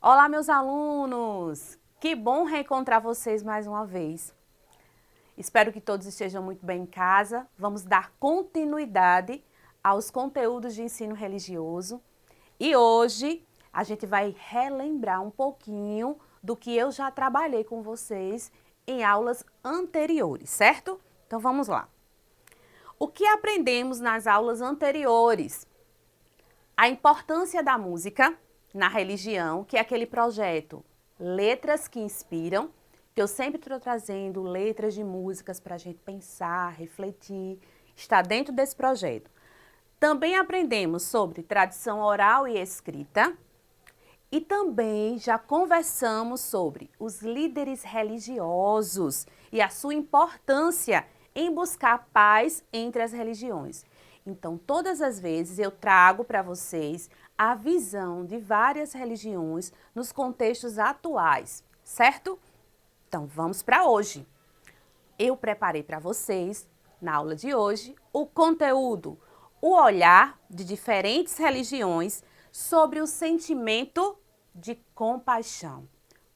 Olá, meus alunos! Que bom reencontrar vocês mais uma vez. Espero que todos estejam muito bem em casa. Vamos dar continuidade aos conteúdos de ensino religioso. E hoje a gente vai relembrar um pouquinho do que eu já trabalhei com vocês em aulas anteriores, certo? Então vamos lá. O que aprendemos nas aulas anteriores? A importância da música na religião, que é aquele projeto Letras que Inspiram, que eu sempre estou trazendo letras de músicas para a gente pensar, refletir, está dentro desse projeto. Também aprendemos sobre tradição oral e escrita e também já conversamos sobre os líderes religiosos e a sua importância em buscar paz entre as religiões. Então, todas as vezes eu trago para vocês a visão de várias religiões nos contextos atuais, certo? Então, vamos para hoje. Eu preparei para vocês, na aula de hoje, o conteúdo, o olhar de diferentes religiões sobre o sentimento de compaixão.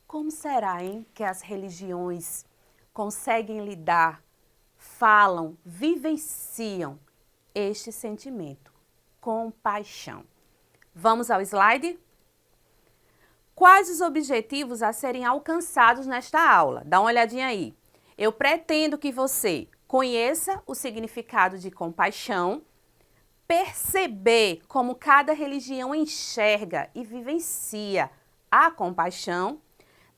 Como será, hein, que as religiões conseguem lidar, falam, vivenciam este sentimento, compaixão? Vamos ao slide? Quais os objetivos a serem alcançados nesta aula? Dá uma olhadinha aí. Eu pretendo que você conheça o significado de compaixão, perceber como cada religião enxerga e vivencia a compaixão,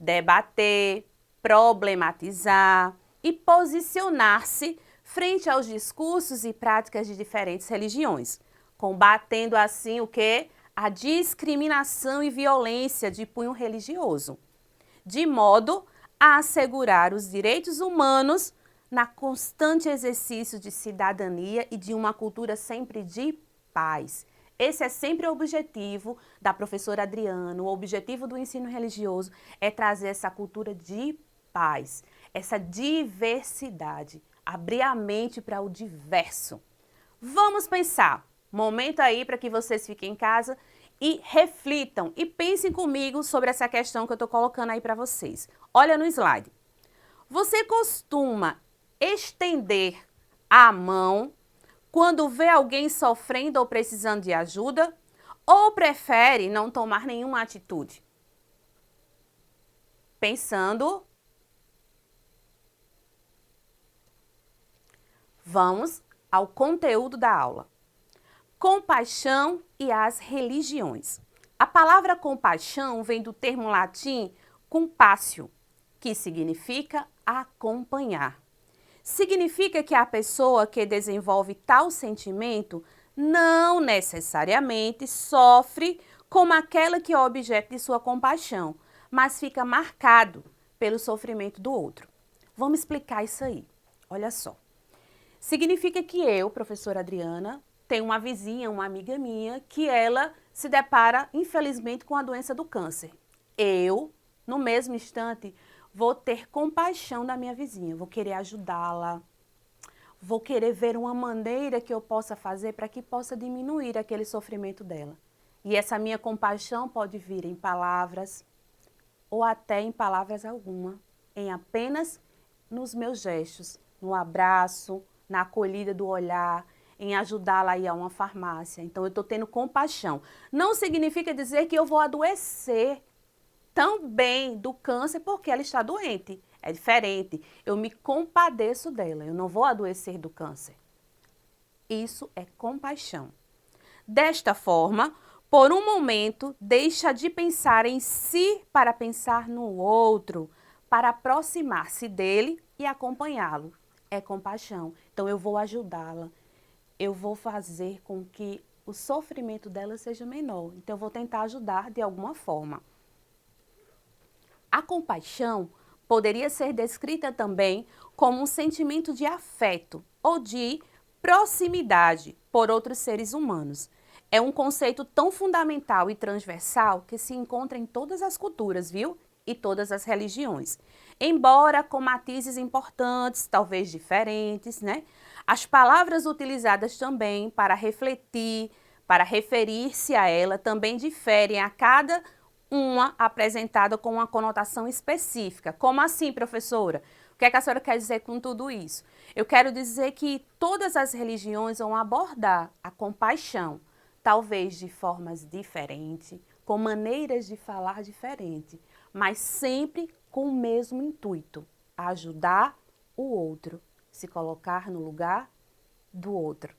debater, problematizar e posicionar-se frente aos discursos e práticas de diferentes religiões, combatendo assim o quê? A discriminação e violência de cunho religioso, de modo a assegurar os direitos humanos na constante exercício de cidadania e de uma cultura sempre de paz. Esse é sempre o objetivo da professora Adriana, o objetivo do ensino religioso é trazer essa cultura de paz, essa diversidade, abrir a mente para o diverso. Vamos pensar, momento aí para que vocês fiquem em casa e reflitam e pensem comigo sobre essa questão que eu estou colocando aí para vocês. Olha no slide. Você costuma estender a mão quando vê alguém sofrendo ou precisando de ajuda? Ou prefere não tomar nenhuma atitude? Pensando. Vamos ao conteúdo da aula. Compaixão e as religiões. A palavra compaixão vem do termo latim compassio, que significa acompanhar. Significa que a pessoa que desenvolve tal sentimento não necessariamente sofre como aquela que é objeto de sua compaixão, mas fica marcado pelo sofrimento do outro. Vamos explicar isso aí. Olha só. Significa que eu, professora Adriana, tenho uma vizinha, uma amiga minha, que ela se depara, infelizmente, com a doença do câncer. Eu, no mesmo instante, vou ter compaixão da minha vizinha, vou querer ajudá-la, vou querer ver uma maneira que eu possa fazer para que possa diminuir aquele sofrimento dela. E essa minha compaixão pode vir em palavras ou até em palavras alguma, em apenas nos meus gestos, no abraço, na acolhida do olhar, em ajudá-la a ir a uma farmácia. Então, eu estou tendo compaixão. Não significa dizer que eu vou adoecer também do câncer porque ela está doente. É diferente. Eu me compadeço dela. Eu não vou adoecer do câncer. Isso é compaixão. Desta forma, por um momento, deixa de pensar em si para pensar no outro, para aproximar-se dele e acompanhá-lo. É compaixão. Então, eu vou ajudá-la. Eu vou fazer com que o sofrimento dela seja menor. Então, eu vou tentar ajudar de alguma forma. A compaixão poderia ser descrita também como um sentimento de afeto ou de proximidade por outros seres humanos. É um conceito tão fundamental e transversal que se encontra em todas as culturas, viu? E todas as religiões. Embora com matizes importantes, talvez diferentes, né? As palavras utilizadas também para refletir, para referir-se a ela, também diferem a cada uma apresentada com uma conotação específica. Como assim, professora? O que é que a senhora quer dizer com tudo isso? Eu quero dizer que todas as religiões vão abordar a compaixão, talvez de formas diferentes, com maneiras de falar diferentes, mas sempre com o mesmo intuito, ajudar o outro, se colocar no lugar do outro.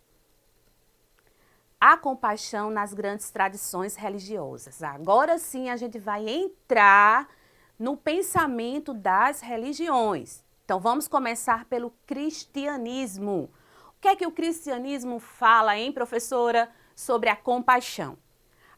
A compaixão nas grandes tradições religiosas. Agora sim a gente vai entrar no pensamento das religiões. Então vamos começar pelo cristianismo. O que é que o cristianismo fala, hein, professora, sobre a compaixão?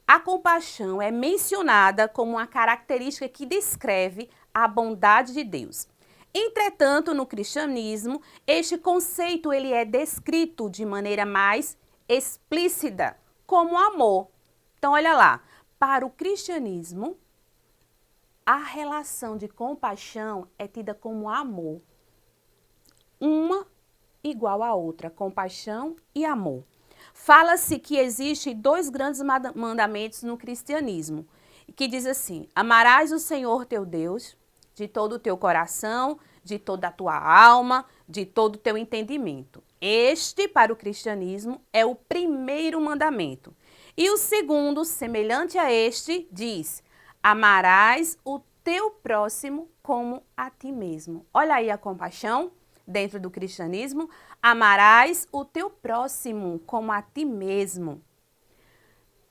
A compaixão é mencionada como uma característica que descreve a bondade de Deus. Entretanto, no cristianismo, este conceito ele é descrito de maneira mais explícita, como amor. Então, olha lá, para o cristianismo, a relação de compaixão é tida como amor. Uma igual à outra, compaixão e amor. Fala-se que existem dois grandes mandamentos no cristianismo, que diz assim: amarás o Senhor teu Deus de todo o teu coração, de toda a tua alma, de todo o teu entendimento. Este, para o cristianismo, é o primeiro mandamento. E o segundo, semelhante a este, diz: amarás o teu próximo como a ti mesmo. Olha aí a compaixão dentro do cristianismo. Amarás o teu próximo como a ti mesmo.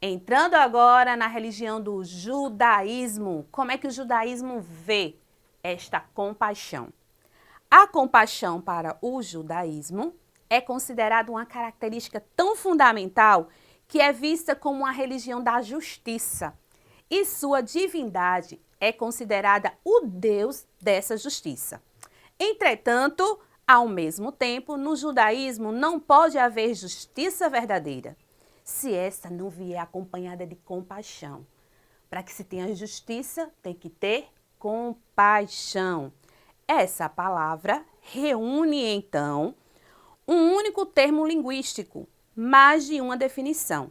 Entrando agora na religião do judaísmo, como é que o judaísmo vê esta compaixão? A compaixão para o judaísmo é considerada uma característica tão fundamental que é vista como uma religião da justiça. E sua divindade é considerada o Deus dessa justiça. Entretanto, ao mesmo tempo, no judaísmo não pode haver justiça verdadeira se esta não vier acompanhada de compaixão. Para que se tenha justiça, tem que ter compaixão. Essa palavra reúne, então, um único termo linguístico, mais de uma definição.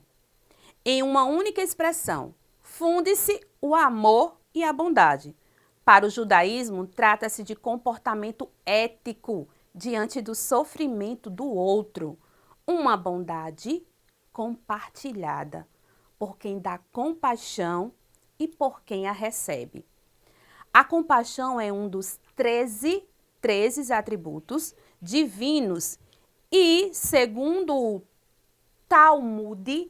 Em uma única expressão, funde-se o amor e a bondade. Para o judaísmo, trata-se de comportamento ético diante do sofrimento do outro, uma bondade compartilhada por quem dá compaixão e por quem a recebe. A compaixão é um dos 13 atributos divinos e, segundo o Talmud,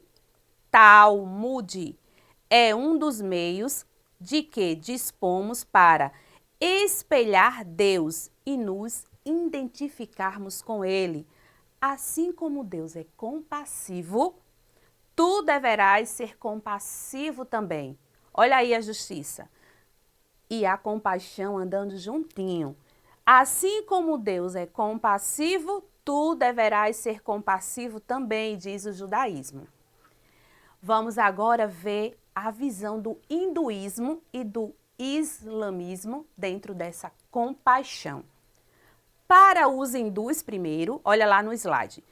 é um dos meios de que dispomos para espelhar Deus e nos identificarmos com Ele. Assim como Deus é compassivo, tu deverás ser compassivo também. Olha aí a justiça e a compaixão andando juntinho. Assim como Deus é compassivo, tu deverás ser compassivo também, diz o judaísmo. Vamos agora ver a visão do hinduísmo e do islamismo dentro dessa compaixão. Para os hindus, primeiro, olha lá no slide,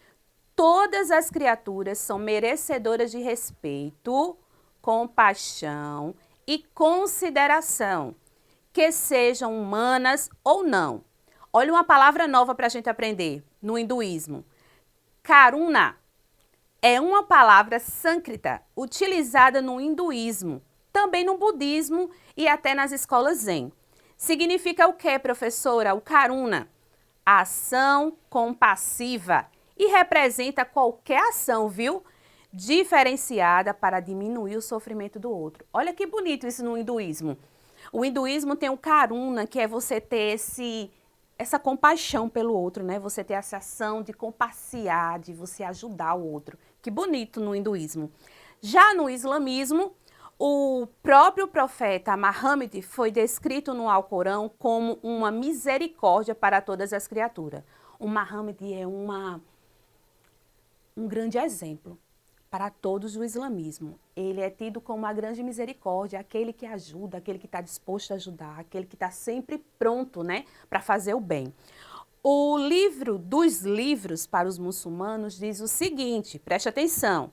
todas as criaturas são merecedoras de respeito, compaixão e consideração, que sejam humanas ou não. Olha uma palavra nova para a gente aprender no hinduísmo. Karuna é uma palavra sânscrita utilizada no hinduísmo, também no budismo e até nas escolas zen. Significa o que, professora? O karuna, ação compassiva, e representa qualquer ação, viu? Diferenciada para diminuir o sofrimento do outro. Olha que bonito isso no hinduísmo. O hinduísmo tem o karuna, que é você ter essa compaixão pelo outro, né? Você ter essa ação de compassiar, de você ajudar o outro. Que bonito no hinduísmo. Já no islamismo, o próprio profeta Muhammad foi descrito no Alcorão como uma misericórdia para todas as criaturas. O Muhammad é um grande exemplo para todos o islamismo. Ele é tido como uma grande misericórdia, aquele que ajuda, aquele que está disposto a ajudar, aquele que está sempre pronto, né, para fazer o bem. O livro dos livros para os muçulmanos diz o seguinte, preste atenção: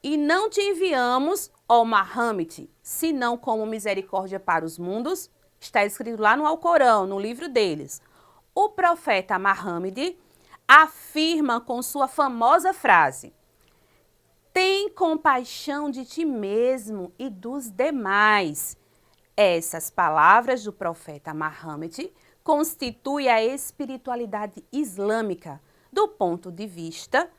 E não te enviamos, ó Muhammad, senão como misericórdia para os mundos. Está escrito lá no Alcorão, no livro deles. O profeta Muhammad afirma com sua famosa frase: tem compaixão de ti mesmo e dos demais. Essas palavras do profeta Muhammad constituem a espiritualidade islâmica do ponto de vista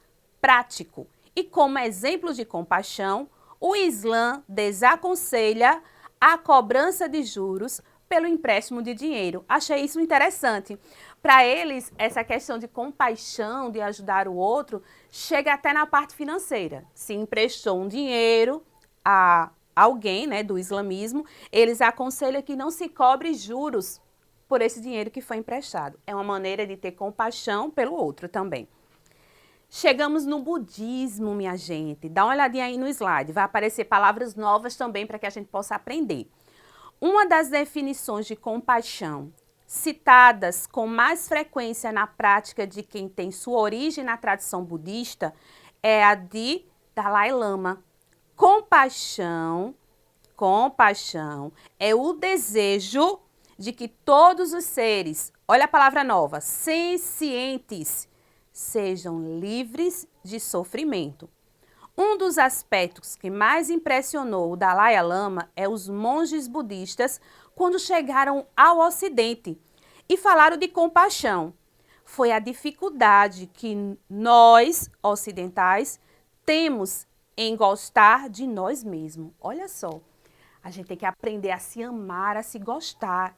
prático. E como exemplo de compaixão, o Islã desaconselha a cobrança de juros pelo empréstimo de dinheiro. Achei isso interessante. Para eles, essa questão de compaixão, de ajudar o outro, chega até na parte financeira. Se emprestou um dinheiro a alguém, né, do islamismo, eles aconselham que não se cobre juros por esse dinheiro que foi emprestado. É uma maneira de ter compaixão pelo outro também. Chegamos no budismo, minha gente. Dá uma olhadinha aí no slide. Vai aparecer palavras novas também para que a gente possa aprender. Uma das definições de compaixão citadas com mais frequência na prática de quem tem sua origem na tradição budista é a de Dalai Lama. Compaixão é o desejo de que todos os seres, olha a palavra nova, sencientes, sejam livres de sofrimento. Um dos aspectos que mais impressionou o Dalai Lama é os monges budistas quando chegaram ao Ocidente e falaram de compaixão. Foi a dificuldade que nós, ocidentais, temos em gostar de nós mesmos. Olha só, a gente tem que aprender a se amar, a se gostar.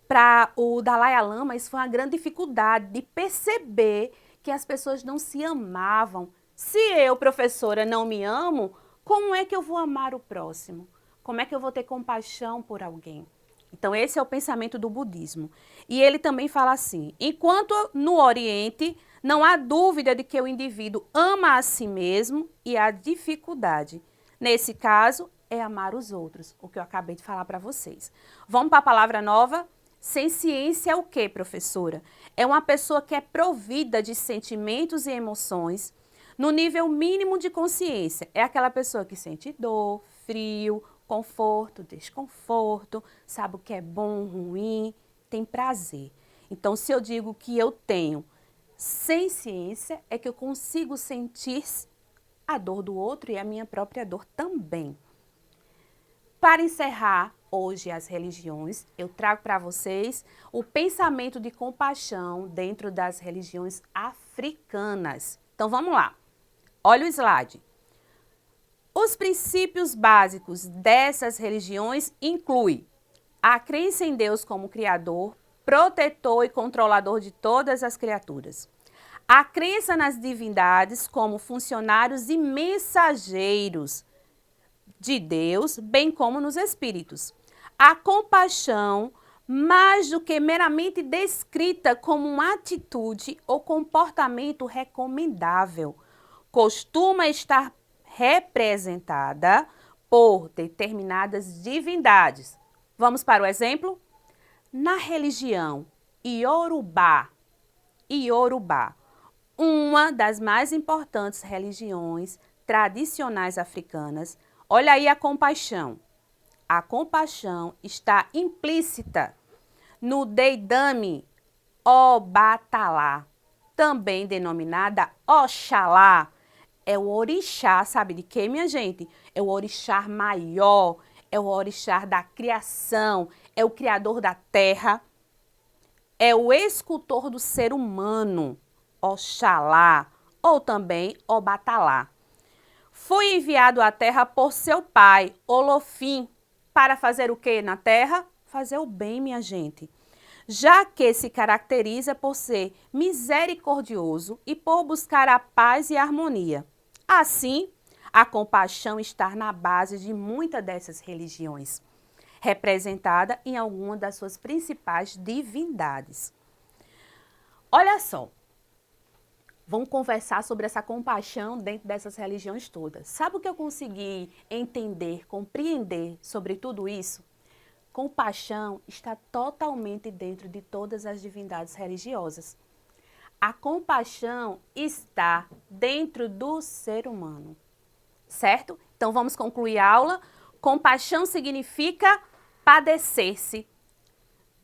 Para o Dalai Lama, isso foi uma grande dificuldade de perceber que as pessoas não se amavam. Se eu, professora, não me amo, como é que eu vou amar o próximo? Como é que eu vou ter compaixão por alguém? Então, esse é o pensamento do budismo. E ele também fala assim: enquanto no Oriente não há dúvida de que o indivíduo ama a si mesmo e a dificuldade, nesse caso, é amar os outros, o que eu acabei de falar para vocês. Vamos para a palavra nova? Senciência é o quê, professora? É uma pessoa que é provida de sentimentos e emoções no nível mínimo de consciência. É aquela pessoa que sente dor, frio, conforto, desconforto, sabe o que é bom, ruim, tem prazer. Então, se eu digo que eu tenho senciência, é que eu consigo sentir a dor do outro e a minha própria dor também. Para encerrar hoje as religiões, eu trago para vocês o pensamento de compaixão dentro das religiões africanas. Então, vamos lá. Olha o slide. Os princípios básicos dessas religiões incluem a crença em Deus como Criador, protetor e controlador de todas as criaturas. A crença nas divindades como funcionários e mensageiros de Deus, bem como nos espíritos. A compaixão, mais do que meramente descrita como uma atitude ou comportamento recomendável, costuma estar representada por determinadas divindades. Vamos para o exemplo? Na religião Iorubá, uma das mais importantes religiões tradicionais africanas, olha aí a compaixão. A compaixão está implícita no Deidame Obatalá, também denominada Oxalá. É o orixá, sabe de quê, minha gente? É o orixá maior, é o orixá da criação, é o criador da terra, é o escultor do ser humano, Oxalá, ou também Obatalá. Foi enviado à terra por seu pai, Olofim, para fazer o que na terra? Fazer o bem, minha gente. Já que se caracteriza por ser misericordioso e por buscar a paz e a harmonia. Assim, a compaixão está na base de muitas dessas religiões, representada em alguma das suas principais divindades. Olha só, vamos conversar sobre essa compaixão dentro dessas religiões todas. Sabe o que eu consegui entender, compreender sobre tudo isso? Compaixão está totalmente dentro de todas as divindades religiosas. A compaixão está dentro do ser humano. certo? Então vamos concluir a aula. Compaixão significa padecer-se.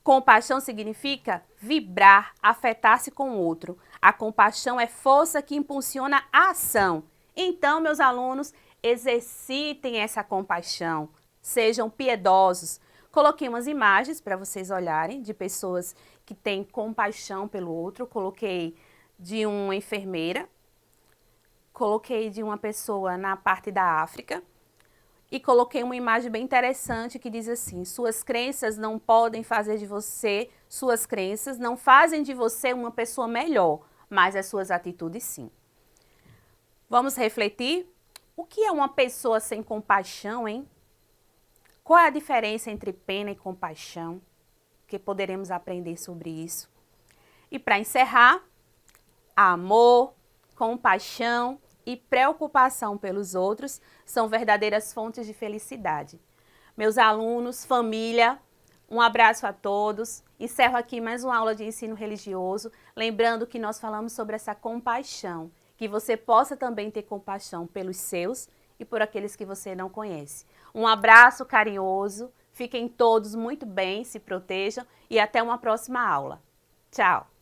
Compaixão significa vibrar, afetar-se com o outro. A compaixão é força que impulsiona a ação. Então, meus alunos, exercitem essa compaixão. Sejam piedosos. Coloquei umas imagens para vocês olharem de pessoas que têm compaixão pelo outro. Coloquei de uma enfermeira. Coloquei de uma pessoa na parte da África. E coloquei uma imagem bem interessante que diz assim: suas crenças não podem fazer de você, suas crenças não fazem de você uma pessoa melhor, mas as suas atitudes sim. Vamos refletir? O que é uma pessoa sem compaixão, hein? Qual é a diferença entre pena e compaixão? Que poderemos aprender sobre isso. E para encerrar, amor, compaixão e preocupação pelos outros são verdadeiras fontes de felicidade. Meus alunos, família, um abraço a todos. Encerro aqui mais uma aula de ensino religioso, lembrando que nós falamos sobre essa compaixão, que você possa também ter compaixão pelos seus e por aqueles que você não conhece. Um abraço carinhoso, fiquem todos muito bem, se protejam e até uma próxima aula. Tchau!